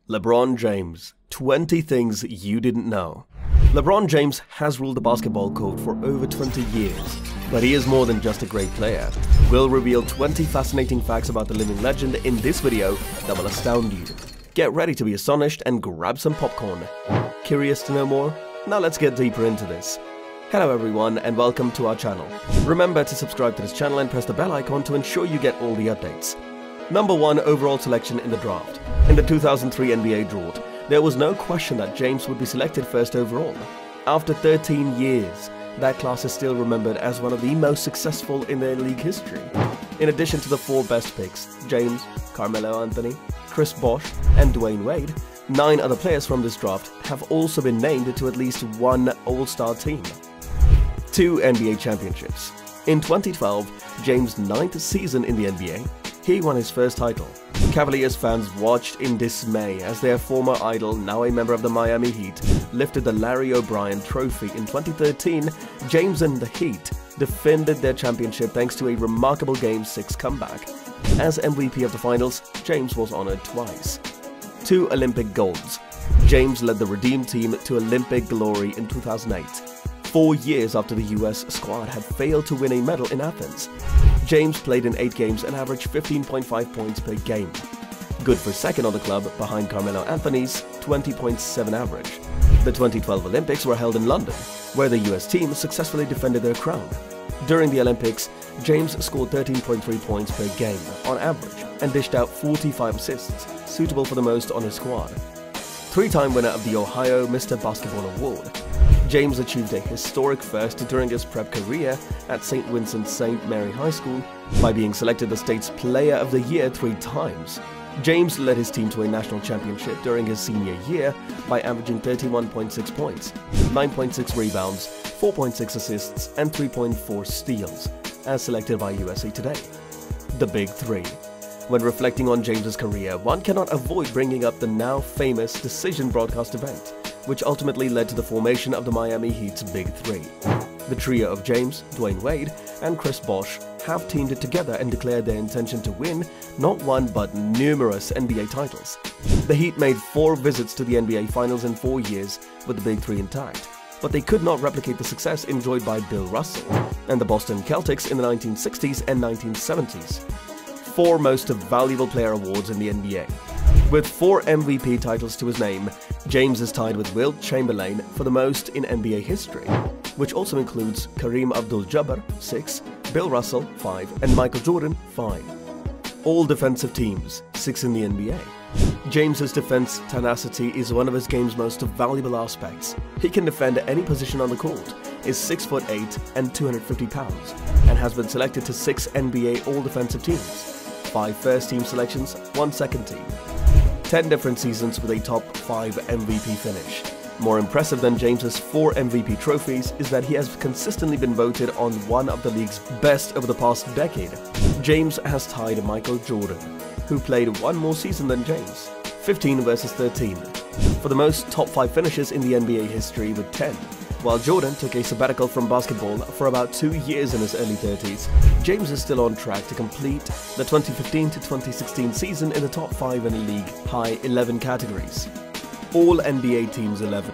LeBron James, 20 things you didn't know. LeBron James has ruled the basketball court for over 20 years, but he is more than just a great player. We'll reveal 20 fascinating facts about the living legend in this video that will astound you. Get ready to be astonished and grab some popcorn. Curious to know more? Now let's get deeper into this. Hello everyone and welcome to our channel. Remember to subscribe to this channel and press the bell icon to ensure you get all the updates. Number 1 overall selection in the draft. In the 2003 NBA draft, there was no question that James would be selected first overall. After 13 years, that class is still remembered as one of the most successful in their league history. In addition to the 4 best picks, James, Carmelo Anthony, Chris Bosh, and Dwayne Wade, 9 other players from this draft have also been named to at least one All-Star team. 2 NBA championships. In 2012, James' 9th season in the NBA, he won his first title. Cavaliers fans watched in dismay as their former idol, now a member of the Miami Heat, lifted the Larry O'Brien Trophy. In 2013, James and the Heat defended their championship thanks to a remarkable Game 6 comeback. As MVP of the finals, James was honored twice. 2 Olympic golds. James led the Redeem team to Olympic glory in 2008. 4 years after the US squad had failed to win a medal in Athens. James played in 8 games and averaged 15.5 points per game. Good for second on the club behind Carmelo Anthony's 20.7 average. The 2012 Olympics were held in London, where the US team successfully defended their crown. During the Olympics, James scored 13.3 points per game on average and dished out 45 assists, suitable for the most on his squad. 3-time winner of the Ohio Mr. Basketball Award, James achieved a historic first during his prep career at St. Vincent St. Mary High School by being selected the state's Player of the Year 3 times. James led his team to a national championship during his senior year by averaging 31.6 points, 9.6 rebounds, 4.6 assists, and 3.4 steals, as selected by USA Today. The Big Three. When reflecting on James's career, one cannot avoid bringing up the now famous decision broadcast event, which ultimately led to the formation of the Miami Heat's Big Three. The trio of James, Dwayne Wade, and Chris Bosh have teamed it together and declared their intention to win not one but numerous NBA titles. The Heat made 4 visits to the NBA Finals in 4 years with the Big Three intact, but they could not replicate the success enjoyed by Bill Russell and the Boston Celtics in the 1960s and 1970s. 4 Most Valuable Player awards in the NBA. With 4 MVP titles to his name, James is tied with Wilt Chamberlain for the most in NBA history, which also includes Kareem Abdul-Jabbar, 6, Bill Russell, 5, and Michael Jordan, 5. All defensive teams, 6 in the NBA. James's defense tenacity is one of his game's most valuable aspects. He can defend any position on the court, is 6'8" and 250 pounds, and has been selected to 6 NBA All-Defensive teams, 5 first-team selections, 1 second-team. 10 different seasons with a top 5 MVP finish. More impressive than James's 4 MVP trophies is that he has consistently been voted on one of the league's best over the past decade. James has tied Michael Jordan, who played 1 more season than James, 15 versus 13, for the most top 5 finishes in the NBA history with 10. While Jordan took a sabbatical from basketball for about 2 years in his early 30s, James is still on track to complete the 2015 to 2016 season in the top 5 in league high 11 categories. All-NBA Teams 11.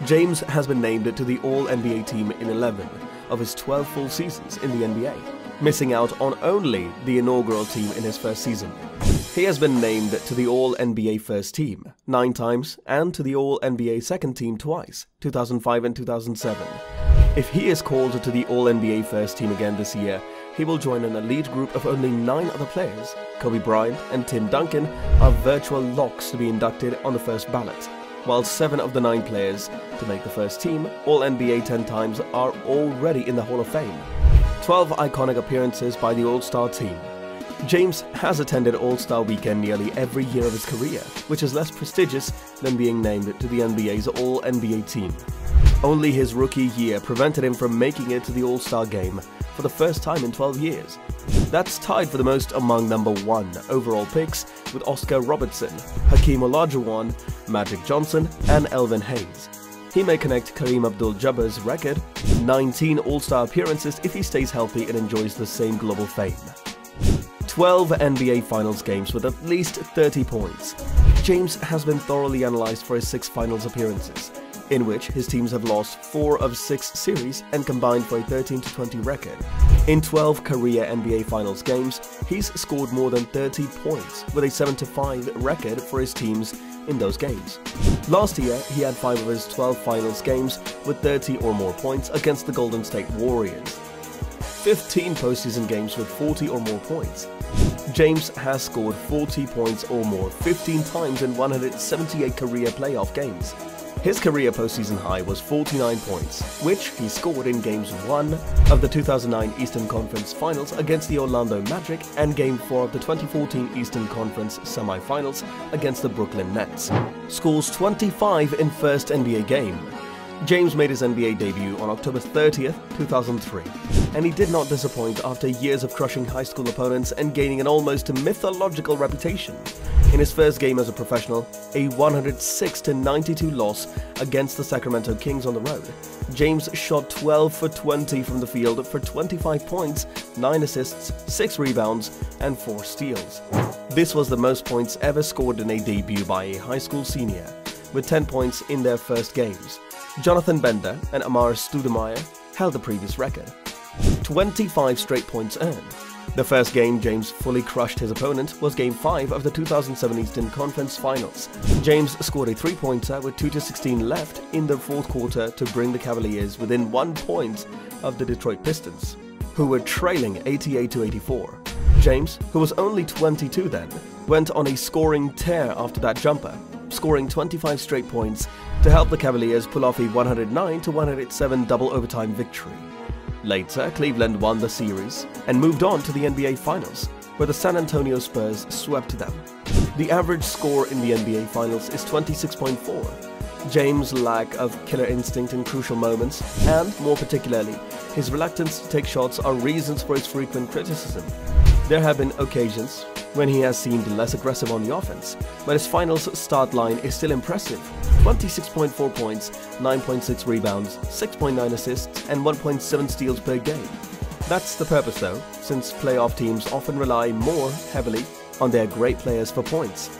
James has been named to the All-NBA team in 11 of his 12 full seasons in the NBA, missing out on only the inaugural team in his first season. He has been named to the All-NBA First Team 9 times and to the All-NBA Second Team twice, 2005 and 2007. If he is called to the All-NBA First Team again this year, he will join an elite group of only 9 other players. Kobe Bryant and Tim Duncan are virtual locks to be inducted on the first ballot, while 7 of the 9 players to make the first team, All-NBA 10 times, are already in the Hall of Fame. 12 iconic appearances by the All-Star team. James has attended All-Star Weekend nearly every year of his career, which is less prestigious than being named to the NBA's All-NBA team. Only his rookie year prevented him from making it to the All-Star game for the first time in 12 years. That's tied for the most among number 1 overall picks with Oscar Robertson, Hakeem Olajuwon, Magic Johnson, and Elvin Hayes. He may connect Kareem Abdul-Jabbar's record, 19 All-Star appearances, if he stays healthy and enjoys the same global fame. 12 NBA Finals games with at least 30 points. James has been thoroughly analyzed for his 6 finals appearances, in which his teams have lost 4 of 6 series and combined for a 13-20 record. In 12 career NBA Finals games, he's scored more than 30 points, with a 7-5 record for his teams in those games. Last year, he had 5 of his 12 Finals games with 30 or more points against the Golden State Warriors. 15 postseason games with 40 or more points. James has scored 40 points or more 15 times in 178 career playoff games. His career postseason high was 49 points, which he scored in Games 1 of the 2009 Eastern Conference Finals against the Orlando Magic and Game 4 of the 2014 Eastern Conference Semifinals against the Brooklyn Nets. Scores 25 in first NBA game. James made his NBA debut on October 30th, 2003, and he did not disappoint after years of crushing high school opponents and gaining an almost mythological reputation. In his first game as a professional, a 106-92 loss against the Sacramento Kings on the road, James shot 12 for 20 from the field for 25 points, 9 assists, 6 rebounds, and 4 steals. This was the most points ever scored in a debut by a high school senior, with 10 points in their first games. Jonathan Bender and Amar Stoudemire held the previous record. 25 straight points earned. The first game James fully crushed his opponent was Game 5 of the 2007 Eastern Conference Finals. James scored a 3-pointer with 2:16 left in the fourth quarter to bring the Cavaliers within 1 point of the Detroit Pistons, who were trailing 88-84. James, who was only 22 then, went on a scoring tear after that jumper, scoring 25 straight points to help the Cavaliers pull off a 109-107 double overtime victory. Later, Cleveland won the series and moved on to the NBA Finals, where the San Antonio Spurs swept them. The average score in the NBA Finals is 26.4. James' lack of killer instinct in crucial moments, and more particularly, his reluctance to take shots are reasons for his frequent criticism. There have been occasions when he has seemed less aggressive on the offense, but his finals start line is still impressive. 26.4 points, 9.6 rebounds, 6.9 assists, and 1.7 steals per game. That's the purpose though, since playoff teams often rely more heavily on their great players for points.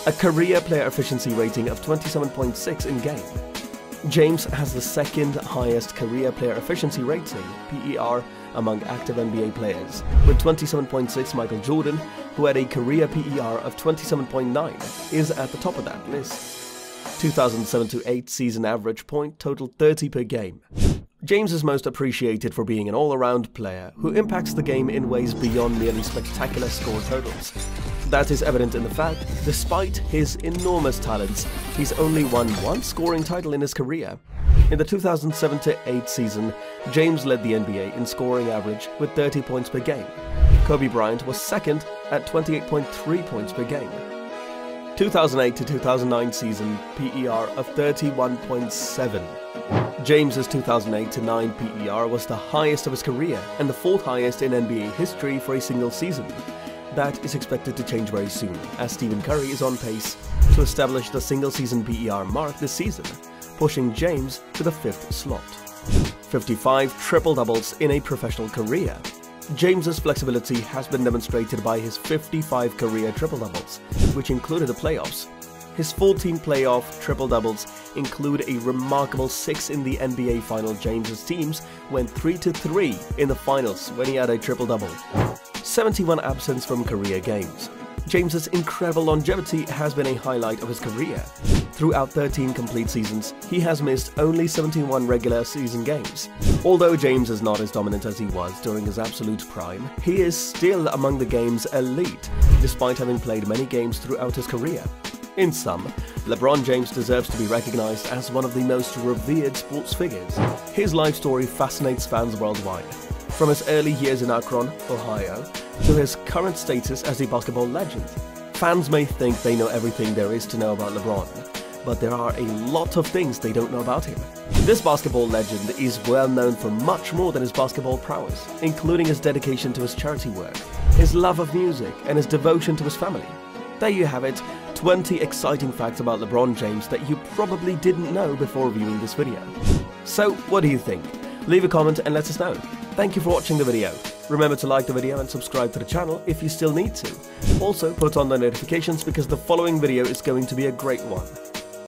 A career player efficiency rating of 27.6 in game. James has the second highest career player efficiency rating, PER, among active NBA players, with 27.6. Michael Jordan, who had a career PER of 27.9, is at the top of that list. 2007-8 season average point total 30 per game. James is most appreciated for being an all-around player who impacts the game in ways beyond merely spectacular score totals. That is evident in the fact, despite his enormous talents, he's only won 1 scoring title in his career. In the 2007-8 season, James led the NBA in scoring average with 30 points per game. Kobe Bryant was second at 28.3 points per game. 2008-2009 season, PER of 31.7. James's 2008-9 PER was the highest of his career and the 4th highest in NBA history for a single season. That is expected to change very soon, as Stephen Curry is on pace to establish the single-season PER mark this season, pushing James to the 5th slot. 55 triple-doubles in a professional career. James's flexibility has been demonstrated by his 55 career triple-doubles, which included the playoffs. His 14 playoff triple-doubles include a remarkable 6 in the NBA Final. James's teams went 3-3 in the finals when he had a triple-double. 71 absence from career games. James's incredible longevity has been a highlight of his career. Throughout 13 complete seasons, he has missed only 71 regular season games. Although James is not as dominant as he was during his absolute prime, he is still among the game's elite, despite having played many games throughout his career. In sum, LeBron James deserves to be recognized as one of the most revered sports figures. His life story fascinates fans worldwide. From his early years in Akron, Ohio, to his current status as a basketball legend. Fans may think they know everything there is to know about LeBron, but there are a lot of things they don't know about him. This basketball legend is well known for much more than his basketball prowess, including his dedication to his charity work, his love of music, and his devotion to his family. There you have it, 20 exciting facts about LeBron James that you probably didn't know before viewing this video. So, what do you think? Leave a comment and let us know. Thank you for watching the video. Remember to like the video and subscribe to the channel if you still need to. Also, put on the notifications because the following video is going to be a great one.